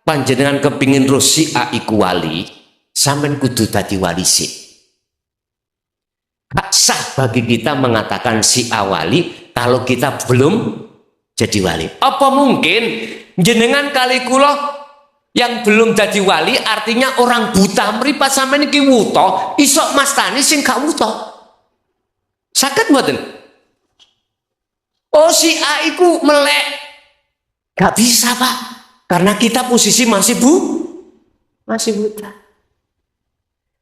panjenengan kepingin rosi iku wali, sampean kudu dadi wali sih. Gak sah bagi kita mengatakan si awali kalau kita belum jadi wali. Apa mungkin jenengan kali kula yang belum jadi wali artinya orang buta mripat sampean iki wuta, isok mastani sing gak wuta. Saged mboten? Oh si A iku melek. Gak bisa, Pak. Karena kita posisi masih Masih buta.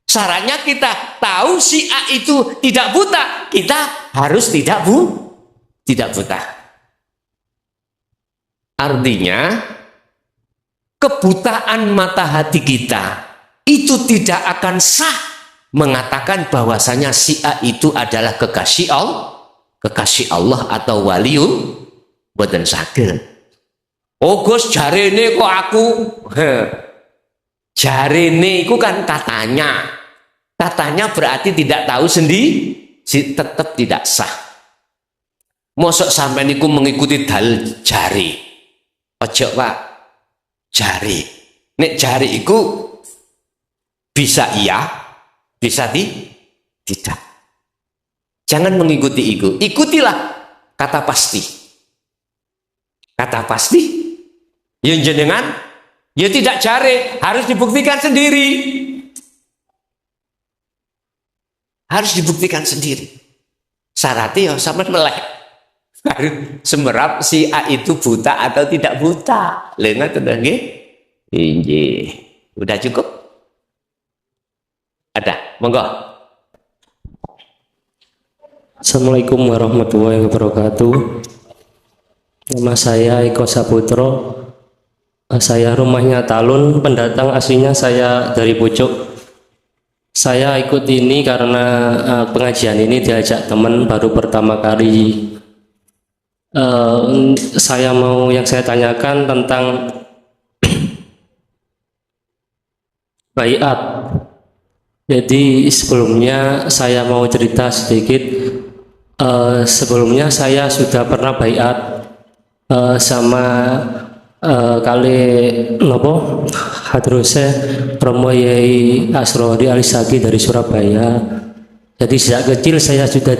Syaratnya kita tahu si A itu tidak buta, kita harus tidak buta. Artinya kebutaan mata hati kita itu tidak akan sah mengatakan bahwasanya si A itu adalah kekasih Allah atau waliul boten saged. Oh Gus, jarene kok aku. Jarene itu kan katanya. Katanya berarti tidak tahu sendiri, tetap tidak sah. Mosok sampai niku mengikuti dalil jari. Ojo Pak, jari. Nek jari itu bisa iya, bisa tidak. Jangan mengikuti itu. Ikutilah kata pasti. Kata pasti. Yang jenengan, ya tidak jari, harus dibuktikan sendiri. Harus dibuktikan sendiri. Syaratnya ya sampai melek. Semerap si A itu buta atau tidak buta. Lena sudah nggih? Injih. Udah cukup? Ada, monggo. Assalamualaikum warahmatullahi wabarakatuh. Nama saya Eko Saputro. Saya rumahnya Talun, pendatang aslinya saya dari Pucuk. Saya ikut ini karena pengajian ini diajak teman baru pertama kali. Yang saya tanyakan tentang baiat. Jadi sebelumnya saya mau cerita sedikit. Sebelumnya saya sudah pernah baiat sama kali nopo Hadrose Romo Yai Asrori Alisaki dari Surabaya. Jadi sejak kecil saya sudah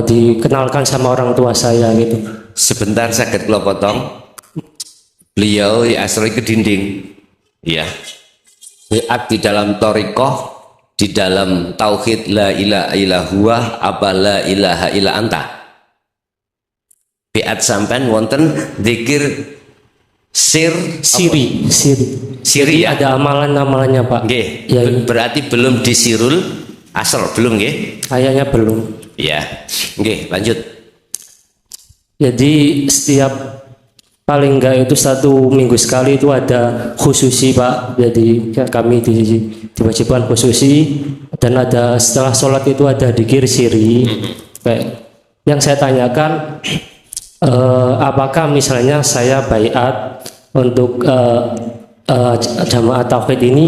dikenalkan sama orang tua saya gitu. Sebentar sakit kalau potong. Beliau Yai Asrori ke dinding. Ya. Baiat di dalam thariqah, di dalam tauhid la ilaha illallah apa la ilaha illa anta. Baiat sampean wonten zikir siri ya? Ada amalan-amalannya Pak. Nggih. Ya, berarti belum disirul asal belum nggih? kayaknya belum. Ya. Nggih, lanjut. Jadi setiap paling enggak itu 1 minggu sekali itu ada khususi Pak. Jadi kami diwajibkan khususi, dan ada setelah sholat itu ada dzikir siri. Kayak yang saya tanyakan, apakah misalnya saya baiat untuk jamaah tauhid ini,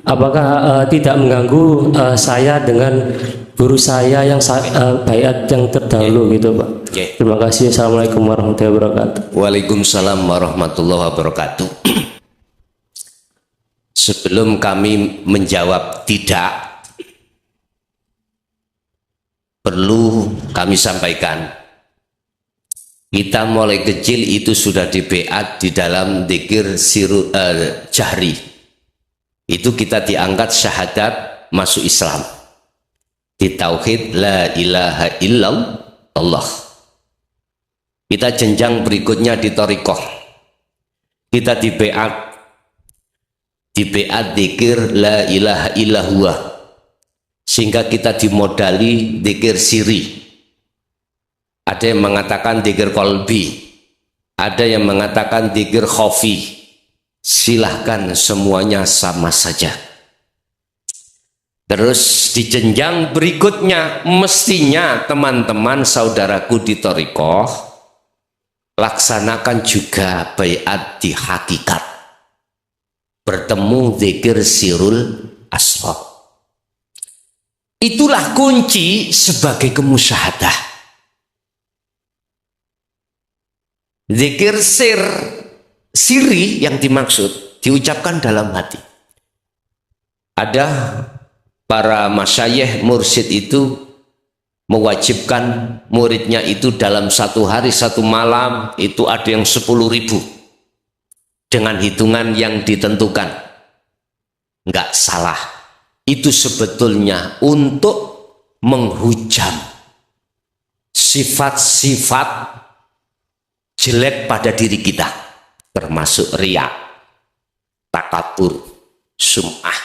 apakah tidak mengganggu saya dengan guru saya yang baiat yang terdahulu gitu Pak. Terima kasih. Assalamualaikum warahmatullahi wabarakatuh. Waalaikumsalam warahmatullahi wabarakatuh. Sebelum kami menjawab tidak, perlu kami sampaikan, kita mulai kecil itu sudah di baiat di dalam dzikir jahri. Itu kita diangkat syahadat masuk Islam. Di tauhid la ilaha illallah. Kita jenjang berikutnya di thariqah. Kita di baiat dzikir la ilaha illallah. Sehingga kita dimodali dzikir siri. Ada yang mengatakan dzikir qalbi, ada yang mengatakan dzikir khafi. Silahkan, semuanya sama saja. Terus di jenjang berikutnya, mestinya teman-teman saudaraku di thariqah laksanakan juga baiat di hakikat. Bertemu dzikir sirul asrar. Itulah kunci sebagai kemusyahadah. Dzikir siri yang dimaksud diucapkan dalam hati. Ada para masyayikh mursyid itu mewajibkan muridnya itu dalam 1 hari 1 malam itu ada yang 10.000 dengan hitungan yang ditentukan. Enggak salah. Itu sebetulnya untuk menghujam sifat-sifat jelek pada diri kita, termasuk riya, takabur, sum'ah.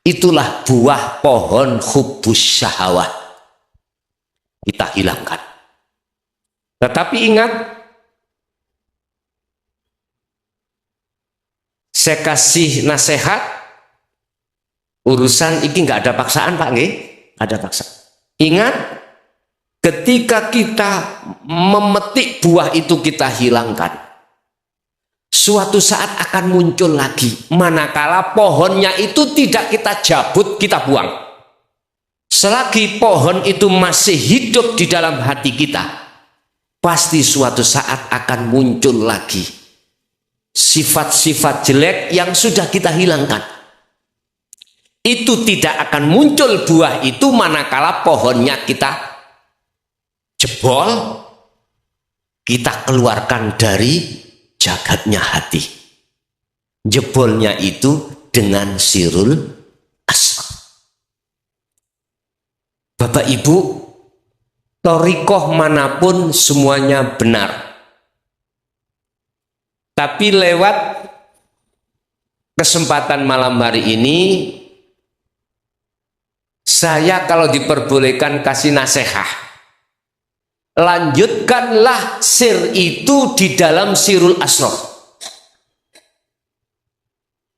Itulah buah pohon hubbus syahwat. Kita hilangkan. Tetapi ingat, saya kasih nasihat, urusan ini nggak ada paksaan Pak, nggih? Ada paksaan. Ingat, ketika kita memetik buah itu kita hilangkan, suatu saat akan muncul lagi. Manakala pohonnya itu tidak kita cabut, kita buang. Selagi pohon itu masih hidup di dalam hati kita, pasti suatu saat akan muncul lagi sifat-sifat jelek yang sudah kita hilangkan. Itu tidak akan muncul buah itu manakala pohonnya kita jebol, kita keluarkan dari jagatnya hati. Jebolnya itu dengan sirul asrar. Bapak Ibu, thariqah manapun semuanya benar. Tapi lewat kesempatan malam hari ini, saya kalau diperbolehkan kasih nasihat, lanjutkanlah sir itu di dalam sirul asrar,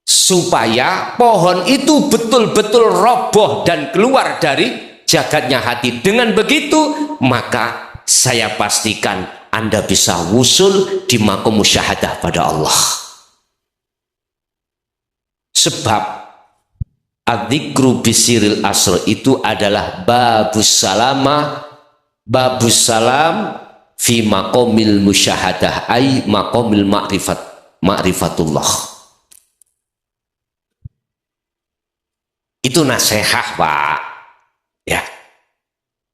supaya pohon itu betul-betul roboh dan keluar dari jagatnya hati. Dengan begitu, maka saya pastikan Anda bisa wusul di maqam musyahadah pada Allah. Sebab adzikru bisiril asr itu adalah babus salam fi maqamil musyahadah, ay maqamil ma'rifatullah. Itu nasihat Pak, ya,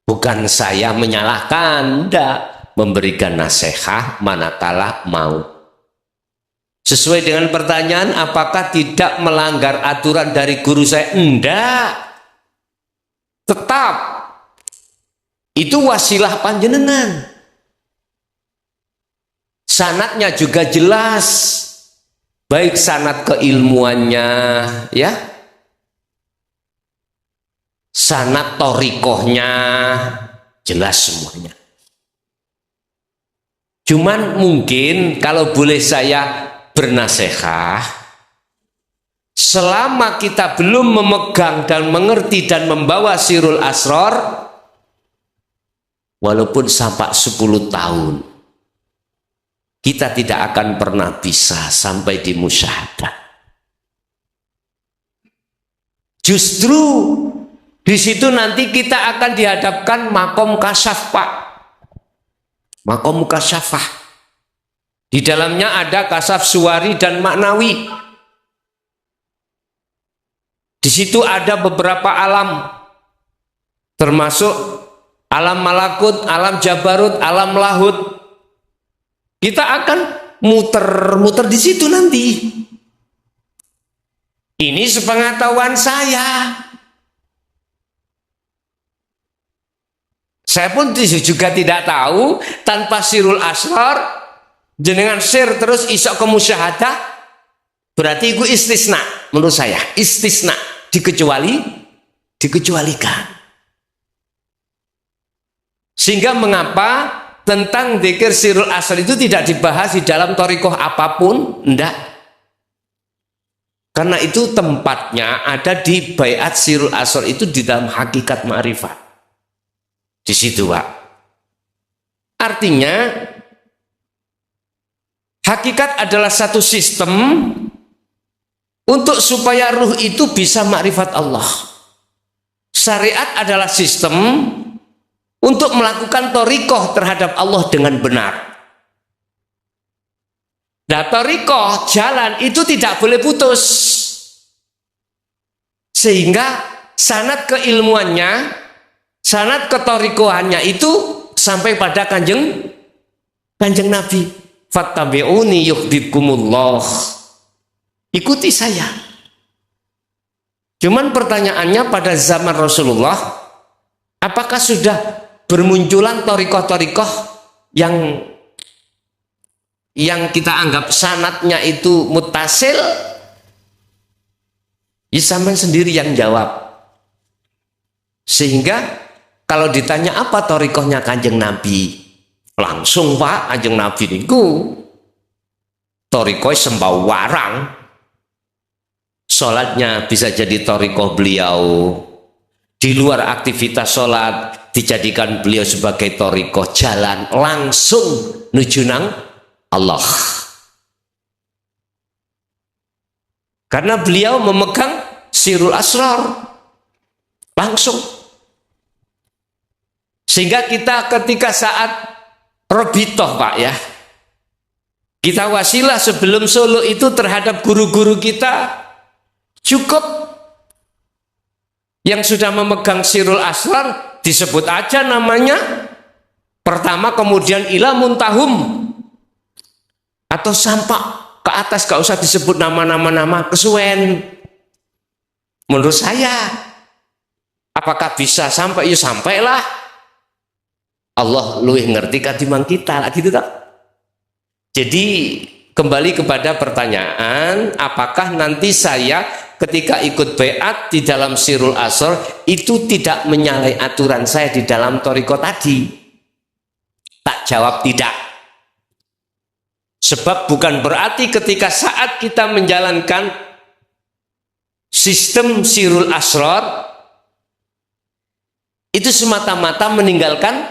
bukan saya menyalahkan, enggak, memberikan nasihat manakala mau. Sesuai dengan pertanyaan, apakah tidak melanggar aturan dari guru saya? Enggak. Tetap. Itu wasilah panjenengan. Sanadnya juga jelas. Baik sanad keilmuannya, ya. Sanad thariqahnya, jelas semuanya. Cuman mungkin kalau boleh saya bernasihat, selama kita belum memegang dan mengerti dan membawa sirul asrar, walaupun sampai 10 tahun, kita tidak akan pernah bisa sampai di musyahadah. Justru di situ nanti kita akan dihadapkan maqam kasyaf Pak, maqam kasyafah. Di dalamnya ada kasaf suwari dan maknawi. Di situ ada beberapa alam, termasuk alam malakut, alam jabarut, alam lahut. Kita akan muter-muter di situ nanti. Ini sepengetahuan saya. Saya pun juga tidak tahu, tanpa sirul asrar jenengan sir terus isok ke musyahadah, berarti itu istisna. Menurut saya istisna, dikecualikan. Sehingga mengapa tentang dzikir sirul asrar itu tidak dibahas di dalam thariqah apapun? Enggak. Karena itu tempatnya ada di baiat sirul asrar itu di dalam hakikat ma'rifat. Di situ Pak. Artinya hakikat adalah satu sistem untuk supaya ruh itu bisa makrifat Allah. Syariat adalah sistem untuk melakukan thariqah terhadap Allah dengan benar. Nah, thariqah jalan itu tidak boleh putus. Sehingga sanad keilmuannya, sanad kethariqahannya itu sampai pada kanjeng Nabi. Fattabi'uni yuhibbukumullah. Ikuti saya. Cuman pertanyaannya pada zaman Rasulullah, apakah sudah bermunculan thariqah-thariqah yang kita anggap sanadnya itu muttasil, Ya sampean sendiri yang jawab. Sehingga kalau ditanya apa thariqahnya Kanjeng Nabi, langsung Pak, Kanjeng Nabi niku thariqah sembah warang. Salatnya bisa jadi thariqah beliau. Di luar aktivitas salat dijadikan beliau sebagai thariqah jalan langsung nuju nang Allah. Karena beliau memegang sirul asrar langsung. Sehingga kita ketika saat robitoh Pak ya, kita wasilah sebelum solo itu terhadap guru-guru kita cukup. Yang sudah memegang sirul asrar disebut aja namanya pertama, kemudian ila muntahum, atau sampai ke atas, gak usah disebut nama-nama kesuwen. Menurut saya, apakah bisa sampai? Ya sampailah. Allah luwih ngerti katimbang kita lah, gitu tak? Jadi kembali kepada pertanyaan, apakah nanti saya ketika ikut baiat di dalam sirul asrar itu tidak menyalahi aturan saya di dalam thariqah tadi? Tak jawab tidak. Sebab bukan berarti ketika saat kita menjalankan sistem sirul asrar itu semata-mata meninggalkan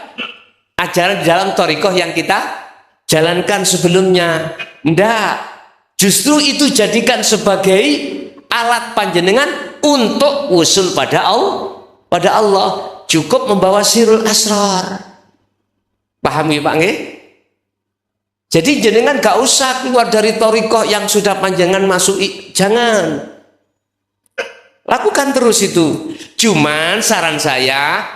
ajaran di dalam thariqah yang kita jalankan sebelumnya. Enggak, justru itu jadikan sebagai alat panjenengan untuk usul pada Allah. Cukup membawa sirul asrar. Paham ya Pak nggih? Jadi jenengan gak usah keluar dari thariqah yang sudah panjenengan masuki, jangan. Lakukan terus itu. Cuman saran saya,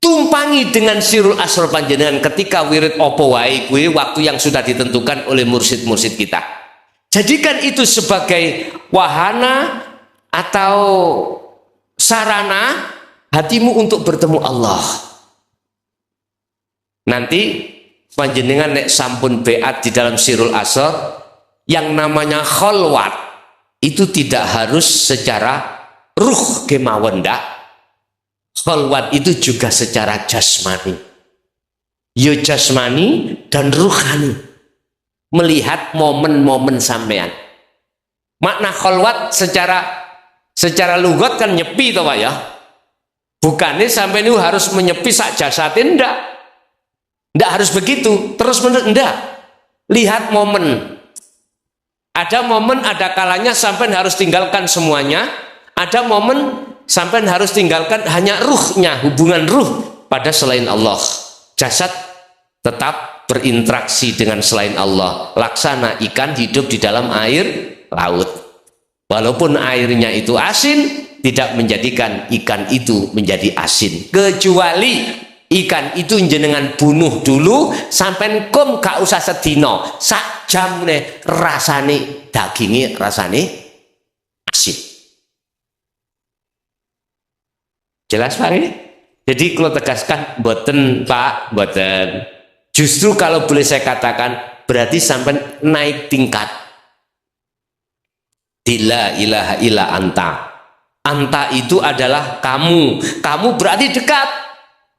tumpangi dengan sirul asrar panjenengan ketika wirid opo wae kuwi waktu yang sudah ditentukan oleh mursyid-mursyid kita. Jadikan itu sebagai wahana atau sarana hatimu untuk bertemu Allah. Nanti panjenengan nek sampun beat di dalam sirul asrar yang namanya khalwat itu tidak harus secara ruh kemawon ndak. Khalwat itu juga secara jasmani. Ya jasmani dan ruhani. Melihat momen-momen sampean. Makna khalwat secara lugat kan nyepi toh Pak ya. Bukannya sampai ini harus menyepi sak jasadin, ndak harus begitu terus menerus, ndak. Lihat momen. Ada momen, ada kalanya sampai harus tinggalkan semuanya. Ada momen sampai harus tinggalkan hanya ruhnya, hubungan ruh pada selain Allah. Jasad tetap berinteraksi dengan selain Allah. Laksana ikan hidup di dalam air laut. Walaupun airnya itu asin, tidak menjadikan ikan itu menjadi asin. Kecuali ikan itu jenengan bunuh dulu, sampai kom gak usah sedino, sak jam nih rasane dagingnya rasane asin. Jelas Pak ini? Jadi kalau tegaskan, boten Pak, boten. Justru kalau boleh saya katakan, berarti sampai naik tingkat. La ilaha illa anta. Anta itu adalah kamu. Kamu berarti dekat,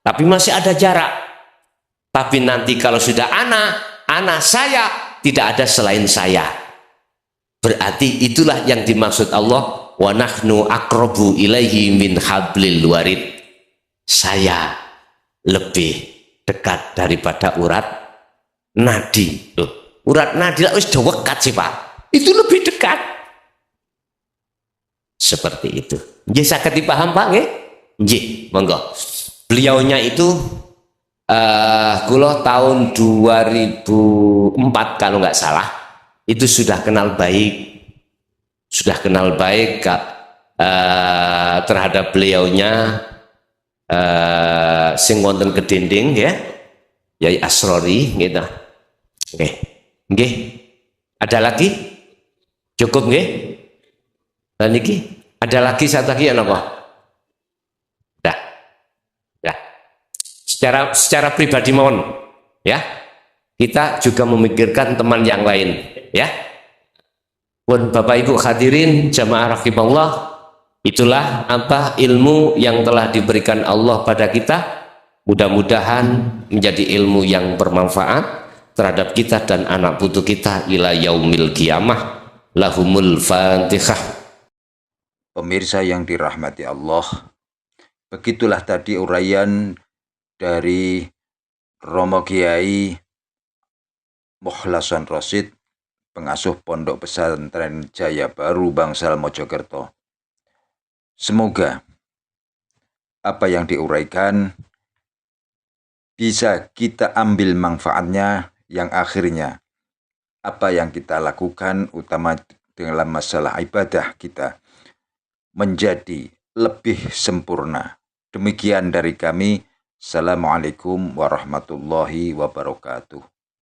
tapi masih ada jarak. Tapi nanti kalau sudah anak saya, tidak ada selain saya. Berarti itulah yang dimaksud Allah. Wa nahnu aqrabu ilaihi min hablil warid. Saya lebih dekat daripada urat nadi. Loh, urat nadi lah wis dekat sih Pak. Itu lebih dekat. Seperti itu. Nggih saged dipaham Pak nggih? Nggih, monggo. Beliaunya itu kula tahun 2004 kalau nggak salah itu sudah kenal baik. Sudah kenal baik terhadap beliaunya sing wonten kedinding ya. Yai Asrori gitu. Oke. Nggih. Ada lagi? Cukup nggih? Dan iki ada lagi satu lagi apa? Dah. Ya. Secara pribadi mohon ya. Kita juga memikirkan teman yang lain ya. Pun Bapak Ibu hadirin jamaah rahimallah, itulah apa ilmu yang telah diberikan Allah pada kita. Mudah-mudahan menjadi ilmu yang bermanfaat terhadap kita dan anak putu kita ila yaumil qiyamah. Lahumul Fatihah. Pemirsa yang dirahmati Allah, begitulah tadi uraian dari Romo Kiai Mukhlason Rosid, pengasuh Pondok Pesantren Jaya Baru Bangsal Mojokerto. Semoga apa yang diuraikan bisa kita ambil manfaatnya, yang akhirnya apa yang kita lakukan utama dalam masalah ibadah kita menjadi lebih sempurna. Demikian dari kami. Assalamualaikum warahmatullahi wabarakatuh.